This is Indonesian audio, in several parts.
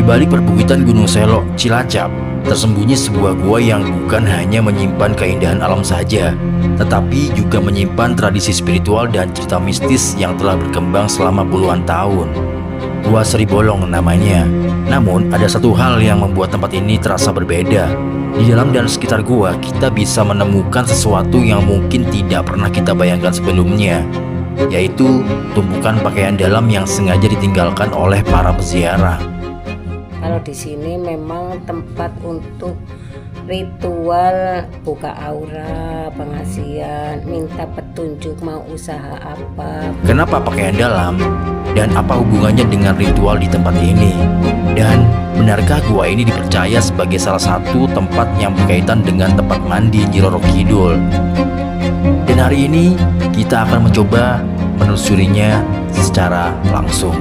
Di balik perbukitan Gunung Selok, Cilacap, tersembunyi sebuah gua yang bukan hanya menyimpan keindahan alam saja, tetapi juga menyimpan tradisi spiritual dan cerita mistis yang telah berkembang selama puluhan tahun. Gua Sri Bolong namanya. Namun, ada satu hal yang membuat tempat ini terasa berbeda. Di dalam dan sekitar gua, kita bisa menemukan sesuatu yang mungkin tidak pernah kita bayangkan sebelumnya, yaitu tumpukan pakaian dalam yang sengaja ditinggalkan oleh para peziarah. Kalau di sini memang tempat untuk ritual buka aura, pengasihan, minta petunjuk mau usaha apa. Kenapa pakaian dalam? Dan apa hubungannya dengan ritual di tempat ini? Dan benarkah gua ini dipercaya sebagai salah satu tempat yang berkaitan dengan tempat mandi Nyi Roro Kidul? Dan hari ini kita akan mencoba menelusurinya secara langsung.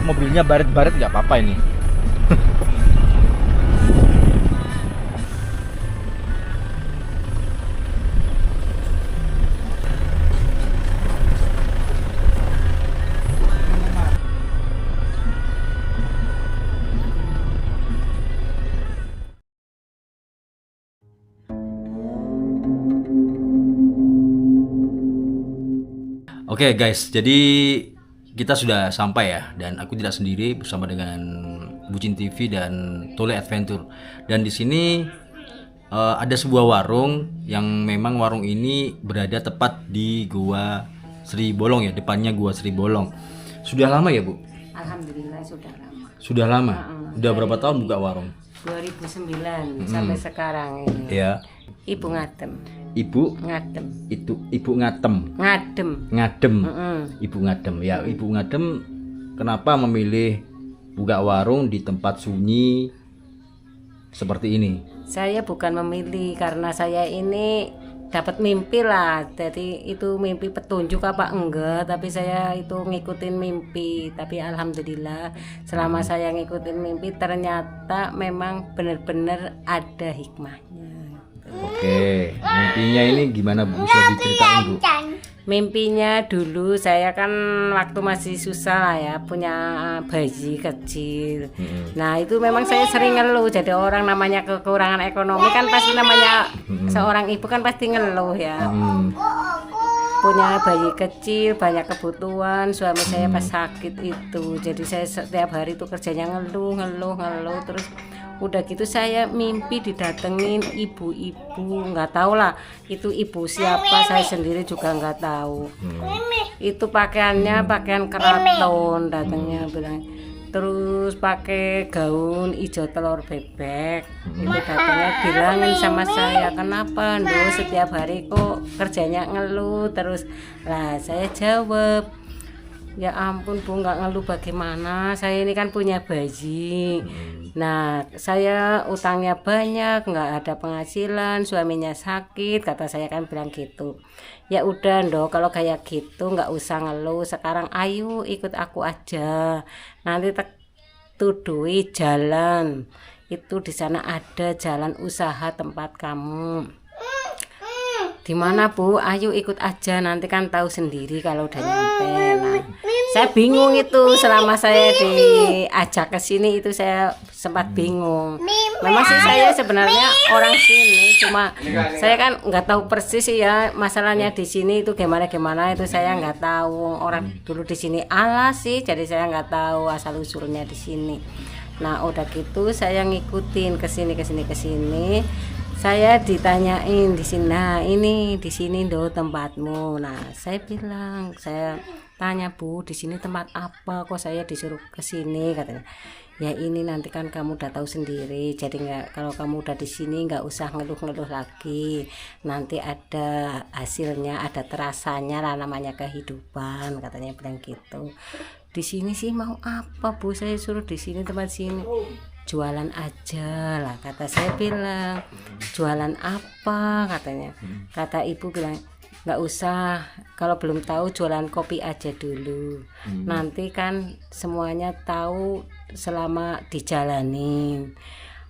Mobilnya baret-baret nggak apa-apa ini. Oke guys, jadi kita sudah sampai ya, dan aku tidak sendiri bersama dengan Bucin TV dan Tole Adventure. Dan di sini ada sebuah warung yang memang warung ini berada tepat di Gua Sri Bolong ya, depannya Gua Sri Bolong. Sudah lama ya, Bu? Alhamdulillah sudah lama. Sudah lama. Udah berapa tahun buka warung? 2009 sampai sekarang ini. Ya. Ibu Ngadem. Ibu Ngadem. itu Ibu Ngatem. Ngadem. Ibu Ngadem. Ya, Ibu Ngadem kenapa memilih buka warung di tempat sunyi seperti ini? Saya bukan memilih, karena saya ini dapat mimpi lah. Jadi itu mimpi petunjuk apa enggak, tapi saya itu ngikutin mimpi. Tapi alhamdulillah selama saya ngikutin mimpi ternyata memang benar-benar ada hikmahnya. Oke, mimpinya ini gimana, Bu? Bisa diceritain, Bu? Mimpinya dulu saya kan waktu masih susah lah ya, punya bayi kecil. Nah itu memang saya sering ngeluh. Jadi orang namanya kekurangan ekonomi kan pasti namanya seorang ibu kan pasti ngeluh ya. Punya bayi kecil, banyak kebutuhan. Suami saya pas sakit itu, jadi saya setiap hari itu kerjanya ngeluh terus. Udah gitu saya mimpi didatengin ibu-ibu, nggak tahu lah itu ibu siapa, saya sendiri juga nggak tahu. Itu pakaiannya pakaian keraton, datangnya bilang, terus pakai gaun hijau telur bebek. Itu datangnya bilangin sama saya, kenapa Ndo setiap hari kok kerjanya ngeluh terus. Lah saya jawab, ya ampun Bu, nggak ngeluh bagaimana, saya ini kan punya bayi. Nah saya utangnya banyak, nggak ada penghasilan, suaminya sakit, kata saya kan bilang gitu. Ya udah Ndo, kalau kayak gitu nggak usah ngeluh, sekarang ayo ikut aku aja, nanti tudui jalan itu, di sana ada jalan usaha tempat kamu. Di mana Bu? Ayo ikut aja, nanti kan tahu sendiri kalau udah nyampe. Nah, saya bingung itu selama saya diajak ke sini itu saya sempat bingung. Memang sih saya sebenarnya orang sini, cuma saya kan nggak tahu persis sih ya masalahnya di sini itu gimana itu saya nggak tahu. Orang dulu di sini alas sih, jadi saya nggak tahu asal usulnya di sini. Nah udah gitu saya ngikutin ke sini. Saya ditanyain di sini, nah ini di sini Ndo tempatmu. Nah saya bilang, saya tanya Bu, di sini tempat apa kok saya disuruh ke sini, katanya. Ya ini nanti kan kamu udah tahu sendiri, jadi nggak, kalau kamu udah di sini nggak usah ngeluh-ngeluh lagi. Nanti ada hasilnya, ada terasanya lah, namanya kehidupan, katanya bilang gitu. Di sini sih mau apa Bu, saya suruh di sini, tempat sini. Jualan aja lah, kata saya bilang. Jualan apa, katanya. Kata ibu bilang, nggak usah, kalau belum tahu jualan kopi aja dulu. Nanti kan semuanya tahu selama dijalanin.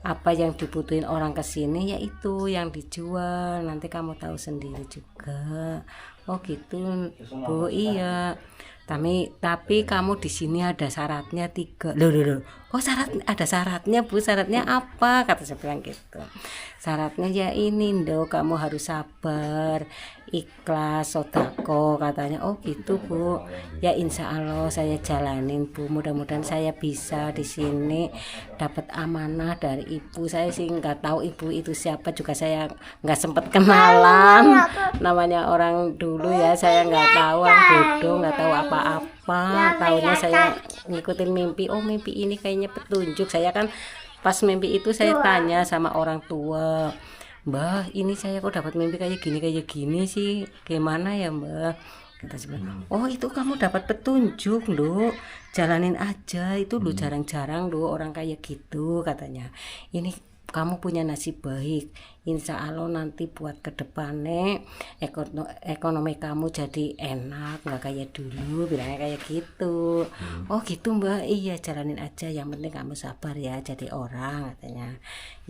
apa yang dibutuhin orang kesini ya itu yang dijual, nanti kamu tahu sendiri juga. Oh gitu Bu, iya. Tapi kamu di sini ada syaratnya 3. Loh. Oh ada syaratnya Bu, syaratnya apa? Kata saya bilang gitu. Syaratnya ya ini Ndo, kamu harus sabar, ikhlas, sodako katanya. Oh gitu Bu. Ya insya Allah saya jalanin Bu. Mudah-mudahan saya bisa di sini dapat amanah dari ibu. Saya sih nggak tahu ibu itu siapa juga, saya nggak sempat kenalan. Namanya orang dulu ya, saya nggak tahu, bodoh, nggak tahu apa-apa. Tahunya saya ngikutin mimpi. Oh mimpi ini kayaknya petunjuk. Saya kan pas mimpi itu saya tanya sama orang tua, Mbah ini saya kok dapat mimpi kayak gini sih, gimana ya Mbah? Kata saya, oh itu kamu dapat petunjuk loh, jalanin aja itu loh, jarang-jarang loh orang kayak gitu katanya. Ini kamu punya nasib baik, insya Allah nanti buat kedepannya ekonomi kamu jadi enak, nggak kayak dulu, bilangnya kayak gitu. Oh gitu Mbak, iya jalanin aja, yang penting kamu sabar ya jadi orang katanya.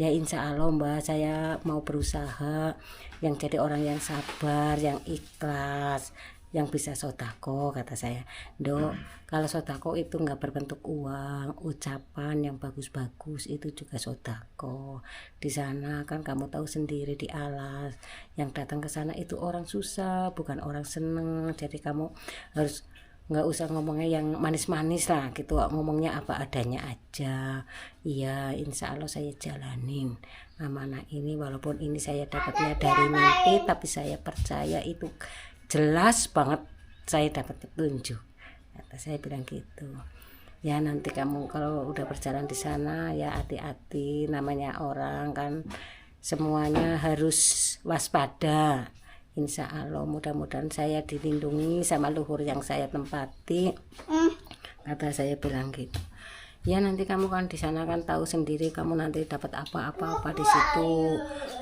Ya insya Allah Mbak, saya mau berusaha yang jadi orang yang sabar, yang ikhlas, yang bisa sodako, kata saya. Dok, kalau sodako itu nggak berbentuk uang, ucapan yang bagus-bagus itu juga sodako. Di sana kan kamu tahu sendiri di Alas, yang datang ke sana itu orang susah, bukan orang seneng. Jadi kamu harus nggak usah ngomongnya yang manis-manis lah gitu, ngomongnya apa adanya aja. Iya, insya Allah saya jalanin amanah ini, walaupun ini saya dapatnya dari mimpi, tapi saya percaya itu jelas banget saya dapat petunjuk, kata saya bilang gitu. Ya nanti kamu kalau udah berjalan di sana ya hati-hati, namanya orang kan semuanya harus waspada. Insya Allah mudah-mudahan saya dilindungi sama luhur yang saya tempati, kata saya bilang gitu. Ya nanti kamu kan di sana kan tahu sendiri, kamu nanti dapat apa-apa di situ,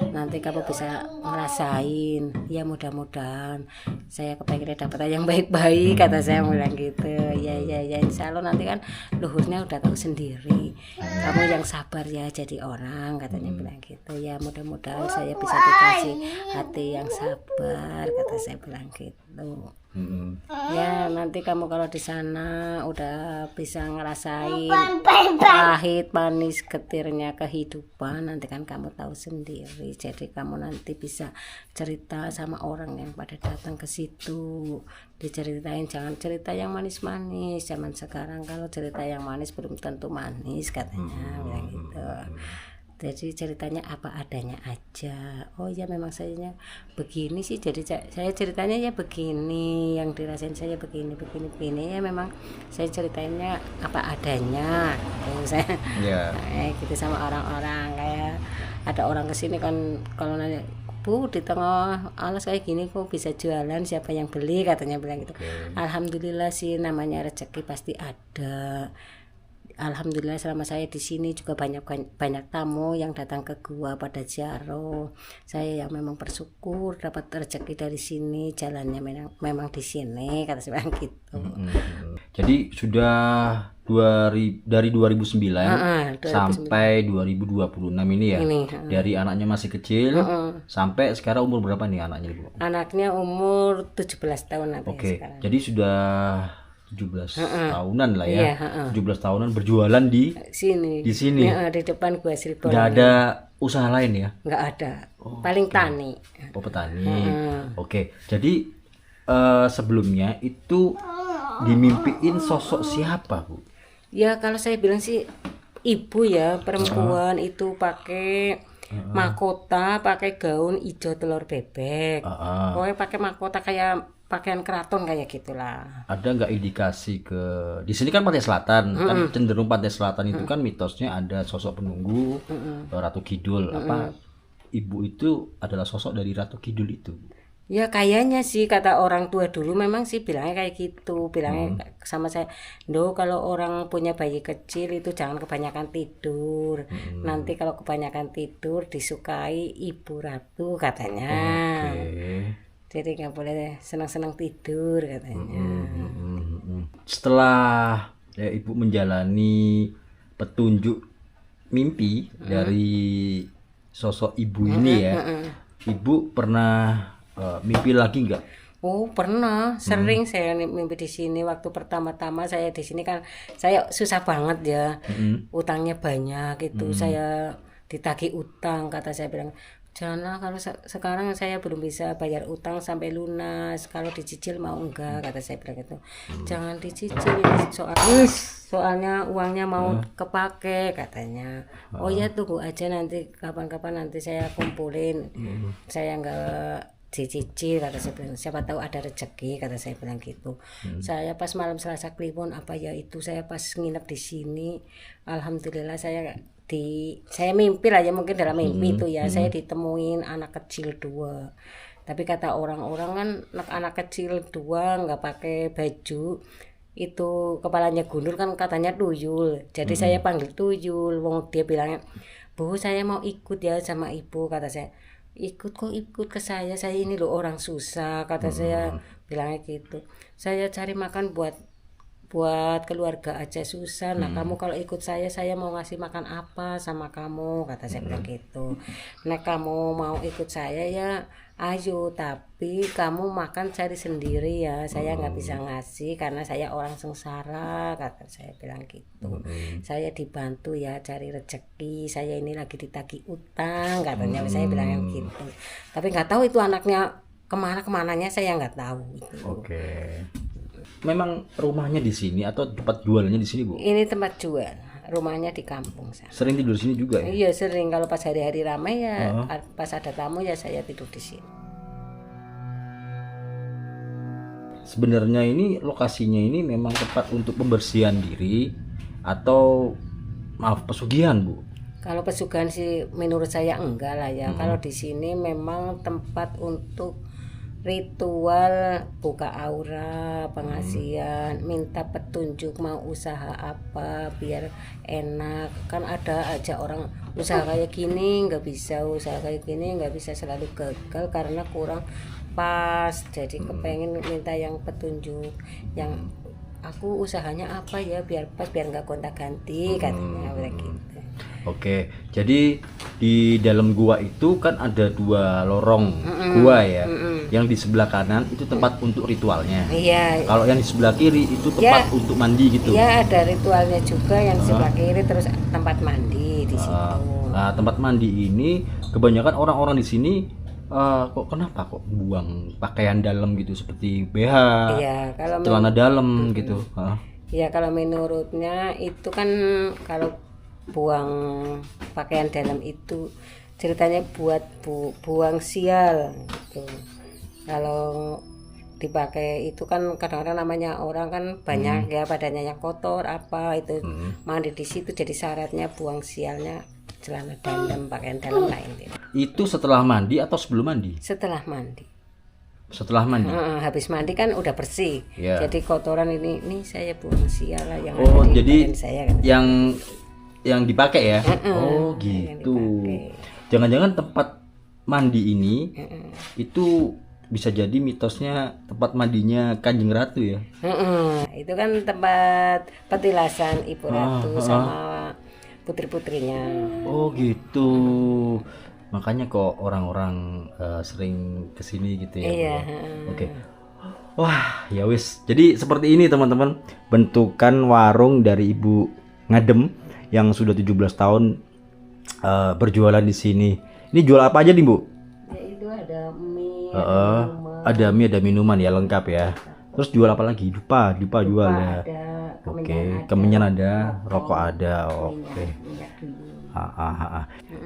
nanti kamu bisa ngerasain. Ya mudah-mudahan saya kepengen dapat yang baik-baik, kata saya bilang gitu. Ya insya Allah nanti kan luhurnya udah tahu sendiri, kamu yang sabar ya jadi orang, katanya bilang gitu. Ya mudah-mudahan saya bisa dikasih hati yang sabar, kata saya bilang gitu. Ya nanti kamu kalau di sana udah bisa ngerasain pahit manis getirnya kehidupan, nanti kan kamu tahu sendiri. Jadi kamu nanti bisa cerita sama orang yang pada datang ke situ, diceritain, jangan cerita yang manis-manis. Zaman sekarang kalau cerita yang manis belum tentu manis, katanya bilang gitu. Jadi ceritanya apa adanya aja. Oh ya memang sayanya begini sih, jadi saya ceritanya ya begini, yang dirasain saya begini ya, memang saya ceritainnya apa adanya saya gitu sama orang-orang. Kayak ada orang kesini kan kalau nanya, Bu di tengah Alas kayak gini kok bisa jualan, siapa yang beli, katanya bilang gitu. Alhamdulillah sih, namanya rezeki pasti ada. Alhamdulillah selama saya di sini juga banyak tamu yang datang ke gua pada ziarah. Saya yang memang bersyukur dapat rezeki dari sini, jalannya memang di sini, kata saya gitu. Jadi sudah dari 2009 sampai 2026 ini ya. Dari anaknya masih kecil sampai sekarang umur berapa nih anaknya, Bu? Anaknya umur 17 tahun sekarang. Jadi sudah 17 tahunan lah ya. 17 tahunan berjualan di sini. Di depan gua Cirebon. Nggak ada usaha lain ya? Nggak ada. Paling tani. Oh, petani. Oke. Jadi sebelumnya itu dimimpiin sosok siapa, Bu? Ya kalau saya bilang sih ibu ya, perempuan itu pakai mahkota, pakai gaun hijau telur bebek. Pokoknya pakai mahkota kayak pakaian keraton kayak gitulah. Ada nggak indikasi ke di sini kan pantai selatan, kan cenderung pantai selatan itu kan mitosnya ada sosok penunggu Ratu Kidul. Apa ibu itu adalah sosok dari Ratu Kidul itu? Ya kayaknya sih, kata orang tua dulu memang sih bilangnya kayak gitu, bilangnya sama saya, kalau orang punya bayi kecil itu jangan kebanyakan tidur, nanti kalau kebanyakan tidur disukai ibu ratu, katanya. Jadi nggak boleh senang-senang tidur, katanya. Setelah ya, ibu menjalani petunjuk mimpi dari sosok ibu ini ya. Ibu pernah mimpi lagi nggak? Oh pernah, sering saya mimpi di sini. Waktu pertama-tama saya di sini kan saya susah banget ya, utangnya banyak itu. Saya ditagih utang, kata saya bilang janganlah kalau sekarang saya belum bisa bayar utang sampai lunas. Kalau dicicil mau enggak, kata saya bilang gitu. Jangan dicicil ini soalnya uangnya mau kepake, katanya. Oh ya tunggu aja nanti kapan-kapan nanti saya kumpulin. Saya enggak dicicil, kata saya bilang, siapa tahu ada rezeki, kata saya bilang gitu. Saya pas malam Selasa Kliwon apa ya itu, saya pas nginep di sini, alhamdulillah saya mimpi lah ya, mungkin dalam mimpi itu ya, saya ditemuin anak kecil 2. Tapi kata orang-orang kan anak kecil 2 nggak pakai baju itu kepalanya gundul kan katanya tuyul. Jadi saya panggil tuyul, wong dia bilangnya, "Bu, saya mau ikut ya sama ibu," kata saya. Ikut ke saya ini loh orang susah, kata saya bilangnya gitu. Saya cari makan buat keluarga aja susah. Nah kamu kalau ikut saya mau ngasih makan apa sama kamu, kata saya bilang gitu. Nah kamu mau ikut saya ya ayo, tapi kamu makan cari sendiri ya, saya nggak bisa ngasih karena saya orang sengsara, kata saya bilang gitu. Saya dibantu ya cari rezeki, saya ini lagi ditagih utang, katanya. Saya bilang gitu, tapi nggak tahu itu anaknya kemananya saya nggak tahu gitu. Oke. Memang rumahnya di sini atau tempat jualannya di sini, Bu? Ini tempat jual, rumahnya di kampung sana. Sering tidur di sini juga ya? Iya sering, kalau pas hari-hari ramai ya, pas ada tamu ya saya tidur di sini. Sebenarnya ini lokasinya ini memang tempat untuk pembersihan diri atau maaf pesugihan, Bu? Kalau pesugihan sih menurut saya enggak lah ya. Kalau di sini memang tempat untuk ritual buka aura, pengasihan, minta petunjuk mau usaha apa biar enak. Kan ada aja orang usaha kayak gini nggak bisa, usaha kayak gini nggak bisa, selalu gagal karena kurang pas. Jadi kepengen minta yang petunjuk, yang aku usahanya apa ya biar pas, biar nggak gonta-ganti, katanya begitu. Oke, jadi di dalam gua itu kan ada 2 lorong gua ya. Yang di sebelah kanan itu tempat untuk ritualnya. Iya. Kalau yang di sebelah kiri itu tempat untuk mandi gitu. Iya, ada ritualnya juga yang di sebelah kiri, terus tempat mandi di situ. Nah, tempat mandi ini kebanyakan orang-orang di sini kenapa kok buang pakaian dalam gitu seperti BH, Iya, celana dalam gitu. Iya, kalau menurutnya itu kan kalau buang pakaian dalam itu ceritanya buat buang sial gitu. Kalau dipakai itu kan kadang-kadang namanya orang kan banyak ya badannya yang kotor apa itu, mandi di situ jadi syaratnya buang sialnya celana dalam, pakaian dalam lain. Itu setelah mandi atau sebelum mandi? Setelah mandi. Setelah mandi. Habis mandi kan udah bersih. Yeah. Jadi kotoran ini saya buang sial lah yang ada di jadi badan saya kan. Yang dipakai ya. Oh gitu. Jangan-jangan tempat mandi ini itu bisa jadi mitosnya tempat mandinya Kanjeng Ratu ya. Itu kan tempat petilasan Ibu Ratu sama putri-putrinya. Oh gitu. Makanya kok orang-orang sering kesini gitu ya. Iya. Oke. Wah, ya wis. Jadi seperti ini teman-teman, bentukan warung dari Ibu Ngadem yang sudah 17 tahun berjualan di sini. Ini jual apa aja nih, Bu? Ya itu ada mie, ada mie, ada minuman ya, lengkap ya. Terus jual apa lagi? Dupa jual ya. Oke, kemenyan ada, rokok ada. Oke.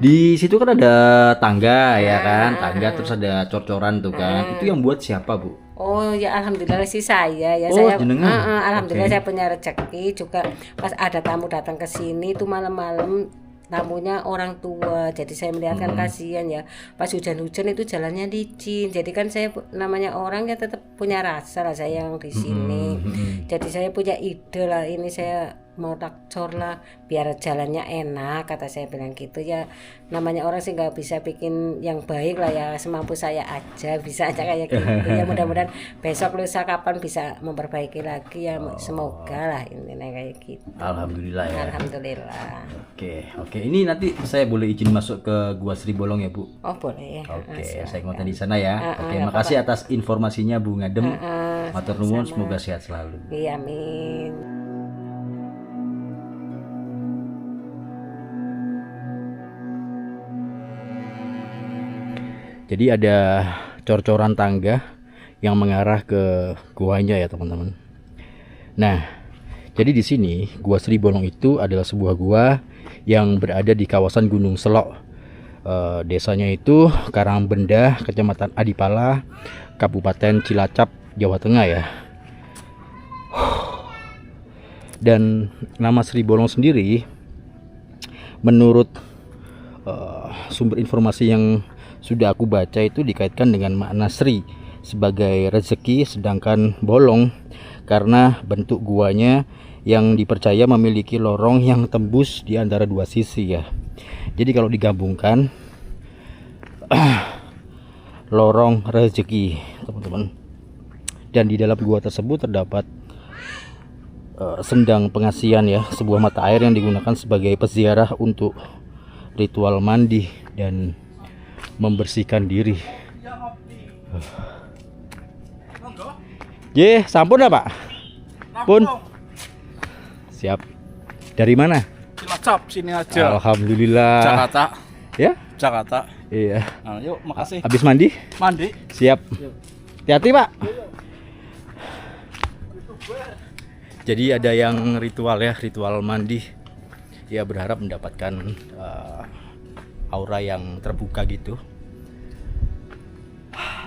Di situ kan ada tangga ya kan, tangga terus ada cor-coran tuh kan. Itu yang buat siapa, Bu? Oh ya alhamdulillah sih saya ya. Alhamdulillah saya punya rezeki juga. Pas ada tamu datang ke sini tuh malam-malam, tamunya orang tua, jadi saya melihat kan kasihan ya, pas hujan-hujan itu jalannya licin, jadi kan saya namanya orang ya tetap punya rasa lah saya yang di sini. Jadi saya punya ide lah, ini saya mau tak cor lah biar jalannya enak, kata saya bilang gitu. Ya namanya orang sih nggak bisa bikin yang baik lah ya, semampu saya aja, bisa aja kayak gitu ya. Mudah-mudahan besok lusa kapan bisa memperbaiki lagi ya, semoga lah intinya kayak gitu. Alhamdulillah ya. Alhamdulillah. Oke, ini nanti saya boleh izin masuk ke Gua Sri Bolong ya Bu? Oh boleh. Oke, saya ngotot di sana ya. Oke, makasih atas informasinya Bu Ngadem. Matur nuwun, semoga sehat selalu. Iya, amin. Jadi ada cor-coran tangga yang mengarah ke guanya ya teman-teman. Nah, jadi di sini Gua Sri Bolong itu adalah sebuah gua yang berada di kawasan Gunung Selok. Desanya itu Karangbenda, Kecamatan Adipala, Kabupaten Cilacap, Jawa Tengah ya. Dan nama Sri Bolong sendiri menurut sumber informasi yang sudah aku baca itu dikaitkan dengan makna Sri sebagai rezeki, sedangkan bolong karena bentuk guanya yang dipercaya memiliki lorong yang tembus di antara dua sisi ya. Jadi kalau digabungkan lorong rezeki teman-teman. Dan di dalam gua tersebut terdapat sendang pengasihan ya, sebuah mata air yang digunakan sebagai peziarah untuk ritual mandi dan membersihkan diri. Ye, sampun ya Pak? Pun. Siap. Dari mana? Cilacap sini aja. Alhamdulillah. Jakarta. Ya? Jakarta. Iya. Nah, yuk, makasih. Habis mandi? Mandi. Siap. Hati-hati Pak. Jadi ada yang ritual ya, ritual mandi. Ya berharap mendapatkan aura yang terbuka gitu.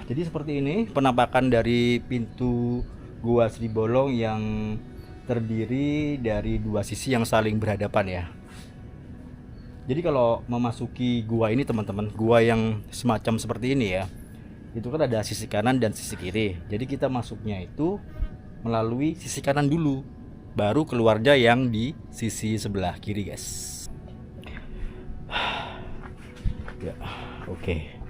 Jadi seperti ini penampakan dari pintu Gua Sri Bolong yang terdiri dari dua sisi yang saling berhadapan ya. Jadi kalau memasuki gua ini teman-teman, gua yang semacam seperti ini ya, itu kan ada sisi kanan dan sisi kiri. Jadi kita masuknya itu melalui sisi kanan dulu, baru keluarnya yang di sisi sebelah kiri guys. Ya, oke.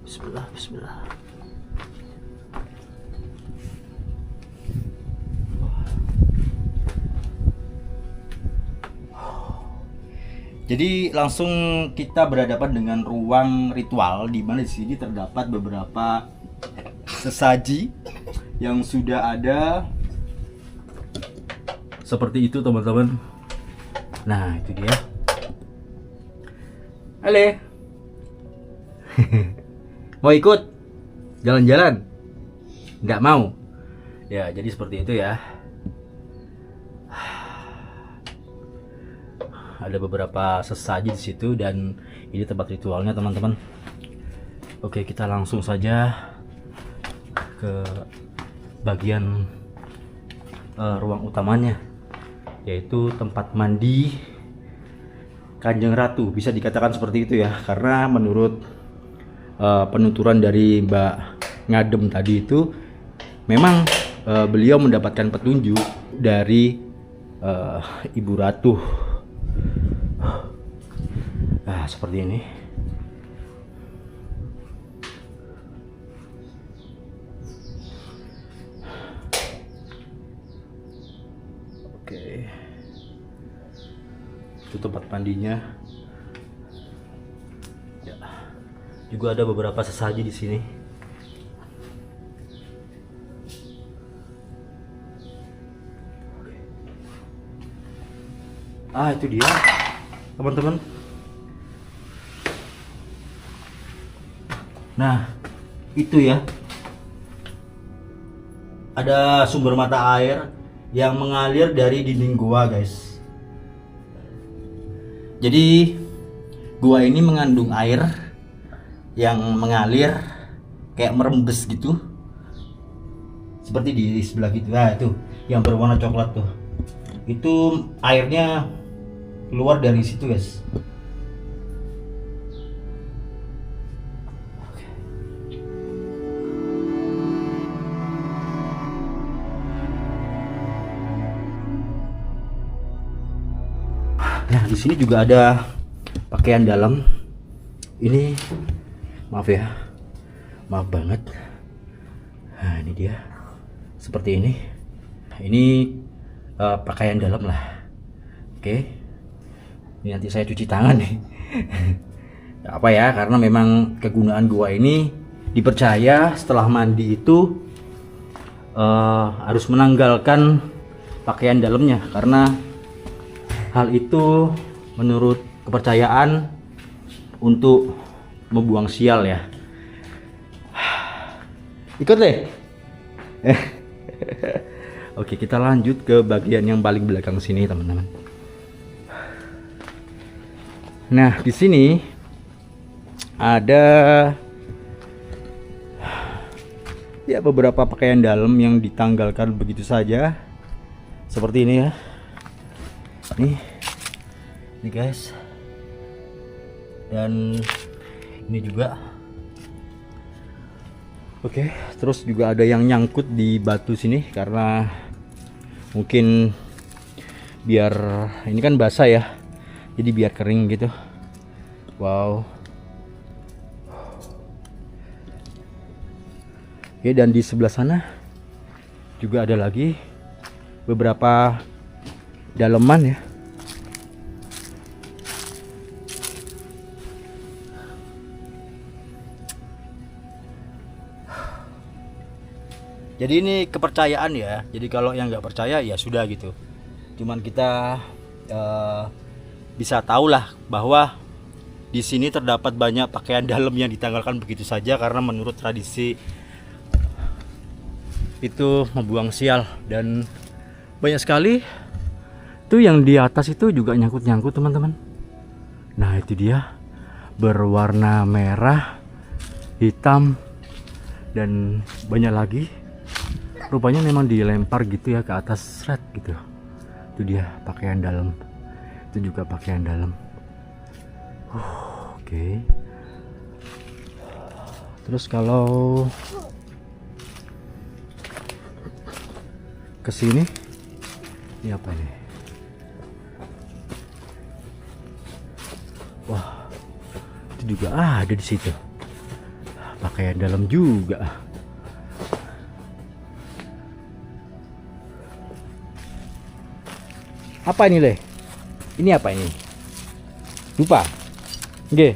Bismillah, bismillah. Jadi langsung kita berhadapan dengan ruang ritual di mana di sini terdapat beberapa sesaji yang sudah ada seperti itu teman-teman. Nah, itu dia. Halo. Mau ikut jalan-jalan? Nggak mau? Ya, jadi seperti itu ya. Ada beberapa sesaji di situ dan ini tempat ritualnya teman-teman. Oke, kita langsung saja ke bagian ruang utamanya, yaitu tempat mandi Kanjeng Ratu. Bisa dikatakan seperti itu ya, karena menurut penuturan dari Mbak Ngadem tadi itu memang beliau mendapatkan petunjuk dari Ibu Ratu. Nah, seperti ini. Oke. Itu tempat mandinya. Ya. Juga ada beberapa sesaji di sini. Ah, itu dia, teman-teman. Nah, itu ya. Ada sumber mata air yang mengalir dari dinding gua, guys. Jadi, gua ini mengandung air yang mengalir kayak merembes gitu. Seperti di sebelah gitu. Nah, itu yang berwarna coklat tuh. Itu airnya keluar dari situ, guys. Nah, di sini juga ada pakaian dalam. Ini maaf ya. Maaf banget. Nah, ini dia. Seperti ini. Ini pakaian dalam lah. Oke. Ini nanti saya cuci tangan nih. Gak apa ya, karena memang kegunaan gua ini dipercaya setelah mandi itu harus menanggalkan pakaian dalamnya, karena hal itu menurut kepercayaan untuk membuang sial ya. Ikut deh. Oke, kita lanjut ke bagian yang paling belakang sini, teman-teman. Nah, di sini ada ya beberapa pakaian dalam yang ditanggalkan begitu saja. Seperti ini ya. Nih guys. Dan ini juga. Oke, terus juga ada yang nyangkut di batu sini karena mungkin biar ini kan basah ya. Jadi biar kering gitu. Wow. Oke, dan di sebelah sana juga ada lagi beberapa daleman ya. Jadi ini kepercayaan ya. Jadi kalau yang nggak percaya ya sudah gitu. Cuman kita bisa tahulah bahwa di sini terdapat banyak pakaian dalam yang ditanggalkan begitu saja karena menurut tradisi itu membuang sial. Dan banyak sekali tuh yang di atas itu juga nyangkut-nyangkut, teman-teman. Nah, itu dia berwarna merah, hitam, dan banyak lagi. Rupanya memang dilempar gitu ya ke atas, red gitu. Itu dia pakaian dalam. Itu juga pakaian dalam. Oke. Terus kalau ke sini, ini apa ini? Wah, itu juga ada di situ. Pakaian dalam juga. Apa ini, Le? Ini apa ini? Lupa. Oke.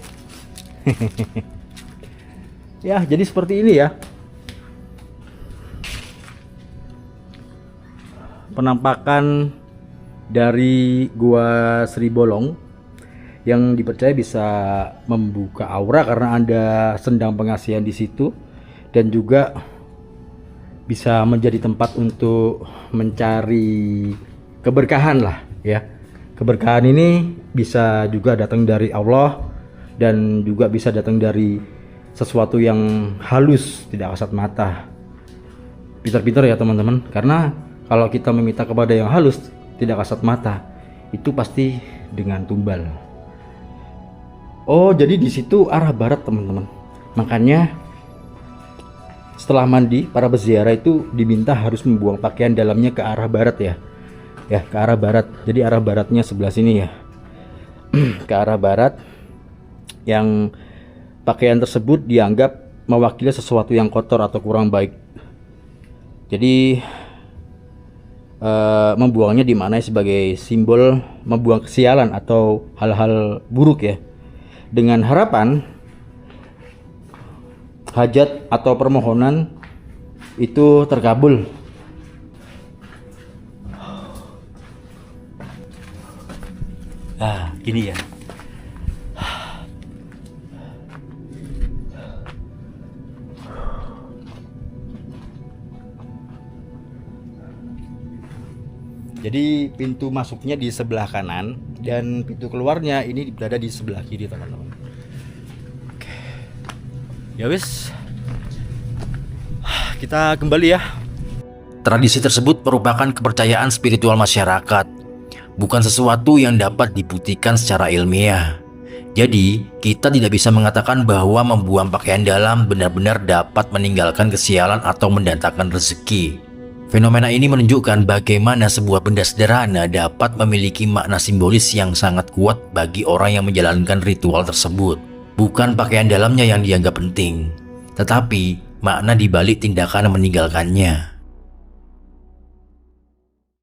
Ya, jadi seperti ini ya. Penampakan dari Gua Sri Bolong yang dipercaya bisa membuka aura karena ada sendang pengasihan di situ, dan juga bisa menjadi tempat untuk mencari keberkahan lah ya. Keberkahan ini bisa juga datang dari Allah dan juga bisa datang dari sesuatu yang halus, tidak kasat mata. Pintar-pintar ya teman-teman, karena kalau kita meminta kepada yang halus, tidak kasat mata, itu pasti dengan tumbal. Oh, jadi di situ arah barat, teman-teman. Makanya setelah mandi, para peziarah itu diminta harus membuang pakaian dalamnya ke arah barat ya. Ya, ke arah barat. Jadi arah baratnya sebelah sini ya. Ke arah barat, yang pakaian tersebut dianggap mewakili sesuatu yang kotor atau kurang baik. Jadi membuangnya dimaknai sebagai simbol membuang kesialan atau hal-hal buruk ya, dengan harapan hajat atau permohonan itu terkabul. Nah, gini ya. Jadi pintu masuknya di sebelah kanan dan pintu keluarnya ini berada di sebelah kiri, teman-teman. Oke. Ya wis. Kita kembali ya. Tradisi tersebut merupakan kepercayaan spiritual masyarakat, bukan sesuatu yang dapat dibuktikan secara ilmiah. Jadi, kita tidak bisa mengatakan bahwa membuang pakaian dalam benar-benar dapat meninggalkan kesialan atau mendatangkan rezeki. Fenomena ini menunjukkan bagaimana sebuah benda sederhana dapat memiliki makna simbolis yang sangat kuat bagi orang yang menjalankan ritual tersebut. Bukan pakaian dalamnya yang dianggap penting, tetapi makna di balik tindakan meninggalkannya.